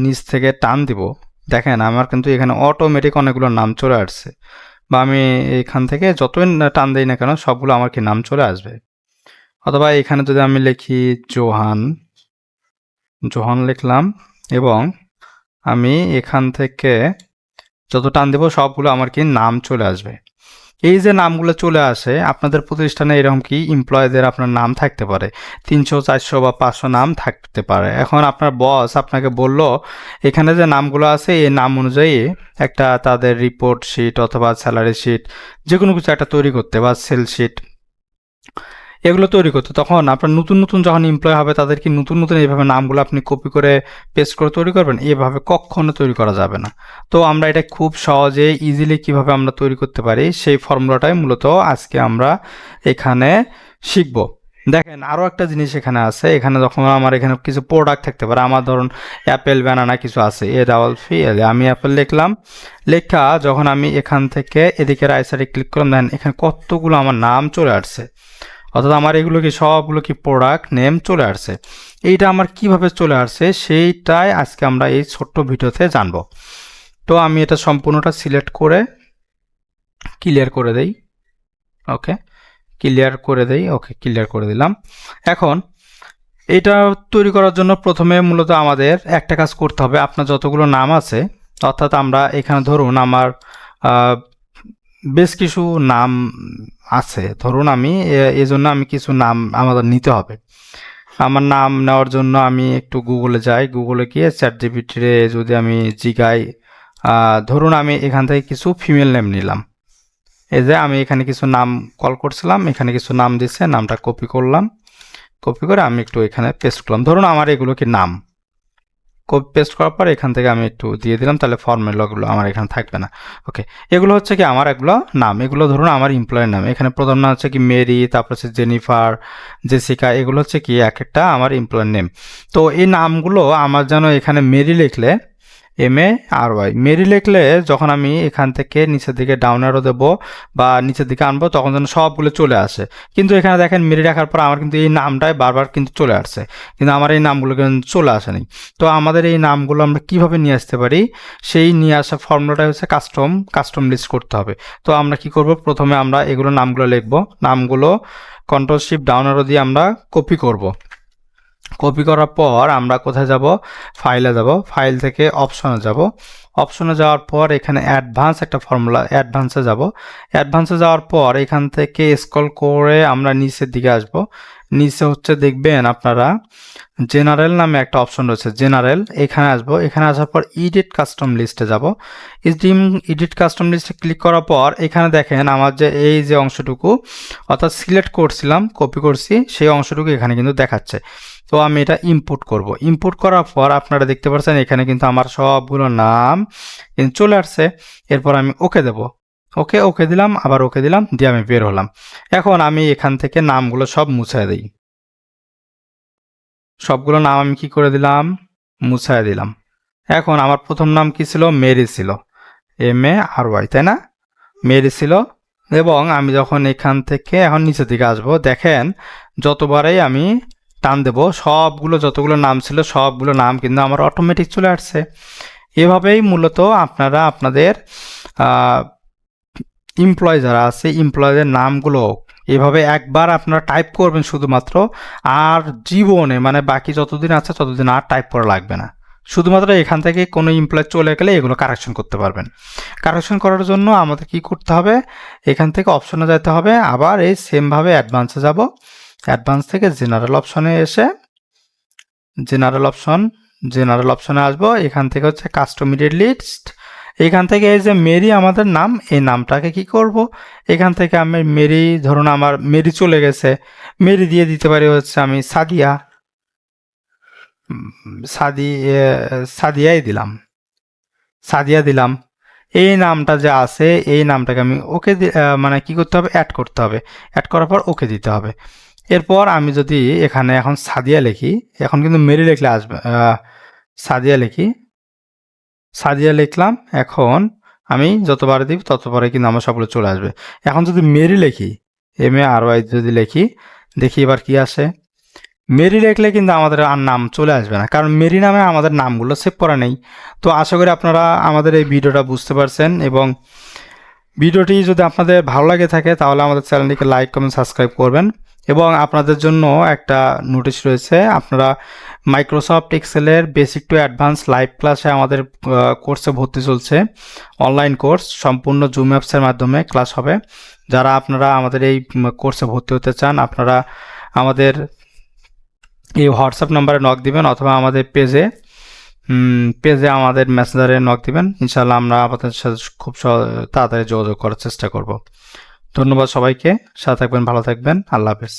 নিচ থেকে টান দিব, দেখেন আমার কিন্তু এখানে অটোমেটিক অনেকগুলো নাম চলে আসছে, বা আমি এখান থেকে যতই টান দিই না কেন সবগুলো আমার কি নাম চলে আসবে। অথবা এখানে যদি আমি লিখি জোহান, জোহান লিখলাম, এবং আমি এখান থেকে যত টান দেব সবগুলো আমার কি নাম চলে আসবে। এই যে নামগুলো চলে আসে, আপনাদের প্রতিষ্ঠানে এরকম কি এমপ্লয়ীদের আপনার নাম থাকতে পারে, 300 400 বা 500 নাম থাকতে পারে। এখন আপনার বস আপনাকে বলল এখানে যে নামগুলো আছে এই নাম অনুযায়ী একটা তাদের রিপোর্ট শিট অথবা স্যালারি শিট যে কোনো কিছু একটা তৈরি করতে, বা সেল শিট এগুলো তৈরি করতে, তখন আপনার নতুন নতুন যখন এমপ্লয় হবে তাদের কি নতুন নতুন এইভাবে নামগুলো আপনি কপি করে পেস্ট করে তৈরি করবেন? এভাবে কখনো তৈরি করা যাবে না। তো আমরা এটা খুব সহজে ইজিলি কিভাবে আমরা তৈরি করতে পারি সেই ফর্মুলাটাই মূলত আজকে আমরা এখানে শিখব। দেখেন আরও একটা জিনিস এখানে আছে, এখানে যখন আমার এখানে কিছু প্রোডাক্ট থাকতে পারে, আমার ধরুন অ্যাপেল ব্যানানা কিছু আছে, আমি অ্যাপেল লিখলাম, লেখা যখন আমি এখান থেকে এদিকে রাইট সাইডে ক্লিক করলাম, দেন এখানে কতগুলো আমার নাম চলে আসছে, অর্থাৎ আমার এগুলো কি সবগুলো কি প্রোডাক্ট নেম চলে আসছে। এইটা আমার কিভাবে চলে আসছে সেইটাই আজকে আমরা এই ছোট্ট ভিডিওতে জানবো। তো আমি এটা সম্পূর্ণটা সিলেক্ট করে ক্লিয়ার করে দেই। ওকে, ক্লিয়ার করে দেই। ওকে, ক্লিয়ার করে দিলাম। এখন এটা তৈরি করার জন্য প্রথমে মূলত আমাদের একটা কাজ করতে হবে, আপনার যতগুলো নাম আছে, অর্থাৎ আমরা এখানে ধরুন আমার বেশ কিছু নাম আছে, ধরুন আমি এই জন্য আমি কিছু নাম আমাদের নিতে হবে। আমার নাম নেওয়ার জন্য আমি একটু গুগলে যাই, গুগলে গিয়ে চ্যাটজিপিটিতে যদি আমি জিগাই, ধরুন আমি এখান থেকে কিছু ফিমেল নেম নিলাম, এই যে আমি এখানে কিছু নাম কল করছিলাম, এখানে কিছু নাম দিচ্ছে, নামটা কপি করলাম, কপি করে আমি একটু এখানে পেস্ট করলাম, ধরুন আমার এগুলো কি নাম, কপি পেস্ট করার পর এখান থেকে আমি একটু দিয়ে দিলাম, তাহলে ফর্মুলাগুলো আমার এখানে থাকবে না। ওকে, এগুলো হচ্ছে কি আমার এগুলো নাম, এগুলো ধরুন আমার এমপ্লয়ের নাম, এখানে প্রথম নাম হচ্ছে কি মেরি, তারপর হচ্ছে জেনিফার, জেসিকা, এগুলো হচ্ছে কি এক একটা আমার এমপ্লয়ের নেম। তো এই নামগুলো আমার যেন এখানে মেরি লিখলে MARY, মেরি লিখলে যখন আমি এখান থেকে নিচের দিকে ডাউন অ্যারো দেবো বা নিচের দিকে আনবো তখন যেন সবগুলো চলে আসে। কিন্তু এখানে দেখেন মেরি রাখার পর আমার কিন্তু এই নামটাই বারবার কিন্তু চলে আসছে, কিন্তু আমার এই নামগুলো কিন্তু চলে আসেনি। তো আমাদের এই নামগুলো আমরা কিভাবে নিয়ে আসতে পারি, সেই নিয়ে আসা ফর্মুলাটা হচ্ছে কাস্টম লিস্ট করতে হবে। তো আমরা কি করব, প্রথমে আমরা এগুলো নামগুলো লিখবো, নামগুলো কন্ট্রোল শিফট ডাউন অ্যারো দিয়ে আমরা কপি করব। কপি করার পর আমরা কোথায় যাব, ফাইলে যাব, ফাইল থেকে অপশনে যাব, অপশনে যাওয়ার পর এখানে অ্যাডভান্স একটা ফর্মুলা, অ্যাডভান্সে যাব, অ্যাডভান্সে যাওয়ার পর এখান থেকে স্ক্রল করে আমরা নিচের দিকে আসব, নিচে হচ্ছে দেখবেন আপনারা জেনারেল নামে একটা অপশন রয়েছে, জেনারেল, এখানে আসবো, এখানে আসার পর ইডিট কাস্টম লিস্টে যাব, ইডিট কাস্টম লিস্টে ক্লিক করার পর এখানে দেখেন আমার যে এই যে অংশটুকু অর্থাৎ সিলেক্ট করছিলাম, কপি করছি, সেই অংশটুকু এখানে কিন্তু দেখাচ্ছে। তো আমি এটা ইম্পোর্ট করব, ইম্পোর্ট করার পর আপনারা দেখতে পাচ্ছেন এখানে কিন্তু আমার সবগুলো নাম কিন্তু চলে আসছে। এরপর আমি ওকে দেব, ওকে ওকে দিলাম, আবার ওকে দিলাম, দিয়ে আমি বের হলাম। এখন আমি এখান থেকে নামগুলো সব মুছে দিই, সবগুলো নাম আমি কি করে দিলাম, মুছায় দিলাম। এখন আমার প্রথম নাম কি ছিল, মেরি ছিল, MARY, তাই না, মেরি ছিল। এবং আমি যখন এখান থেকে এখন নিচের দিকে আসবো, দেখেন যতবারই আমি টান দেব সবগুলো যতগুলো নাম ছিল সবগুলো নাম কিন্তু আমার অটোমেটিক চলে আসছে। এভাবেই মূলত আপনারা আপনাদের এমপ্লয় যারা আছে এমপ্লয়ীদের নামগুলো এভাবে একবার আপনারা টাইপ করবেন শুধুমাত্র, আর জীবনে মানে বাকি যতদিন আছে ততদিন আর টাইপ করা লাগবে না। শুধুমাত্র এখান থেকে কোনো এমপ্লয় চলে গেলে এগুলো কারেকশন করতে পারবেন। কারেকশন করার জন্য আমাদের কি করতে হবে, এখান থেকে অপশনে যেতে হবে, আবার এই সেমভাবে অ্যাডভান্সে যাব, অ্যাডভান্স থেকে জেনারেল অপশনে এসে জেনারেল অপশনে আসবো, এখান থেকে হচ্ছে কাস্টমাইজড লিস্ট, এখান থেকে এই যে মেরি আমাদের নাম, এই নামটাকে কি করব, এখান থেকে আমি মেরি, ধরুন আমার মেরি চলে গেছে, মেরি দিয়ে দিতে পারি হচ্ছে আমি সাদিয়া, সাদি সাদিয়াই দিলাম, সাদিয়া দিলাম। এই নামটা যে আছে এই নামটাকে আমি ওকে মানে কি করতে হবে, অ্যাড করতে হবে, অ্যাড করার পর ওকে দিতে হবে। এরপর আমি যদি এখানে এখন সাদিয়া লিখি, এখন কিন্তু মেরি লিখলে আসবে, সাদিয়া লিখি, সাদিয়া লিখলাম, এখন আমি যতবার দিব ততবারে কিন্তু আমার সবগুলো চলে আসবে। এখন যদি মেরি লিখি, MARY যদি লিখি, দেখি এবার কি আসে, মেরি লিখলে কিন্তু আমাদের আর নাম চলে আসবে না, কারণ মেরি নামে আমাদের নামগুলো সেভ করা নেই। তো আশা করি আপনারা আমাদের এই ভিডিওটা বুঝতে পারছেন, এবং ভিডিওটি যদি আপনাদের ভালো লাগে থাকে তাহলে আমাদের চ্যানেলটিকে লাইক কমেন্ট সাবস্ক্রাইব করবেন। এবং আপনাদের জন্য একটা নোটিশ রয়েছে, আপনারা মাইক্রোসফট এক্সেলের বেসিক টু অ্যাডভান্স লাইভ ক্লাসে আমাদের কোর্সে ভর্তি চলছে। অনলাইন কোর্স সম্পূর্ণ জুম অ্যাপসের মাধ্যমে ক্লাস হবে। যারা আপনারা আমাদের এই কোর্সে ভর্তি হতে চান, আপনারা আমাদের এই হোয়াটসঅ্যাপ নাম্বারে নক দিবেন, অথবা আমাদের পেজে আমাদের মেসেঞ্জারে নক দিবেন। ইনশাআল্লাহ আমরা আপনাদের সাথে খুব তাড়াতাড়ি যোগাযোগ করার চেষ্টা করব। ধন্যবাদ সবাইকে, সাথে থাকবেন, ভালো থাকবেন, আল্লাহ হাফেজ।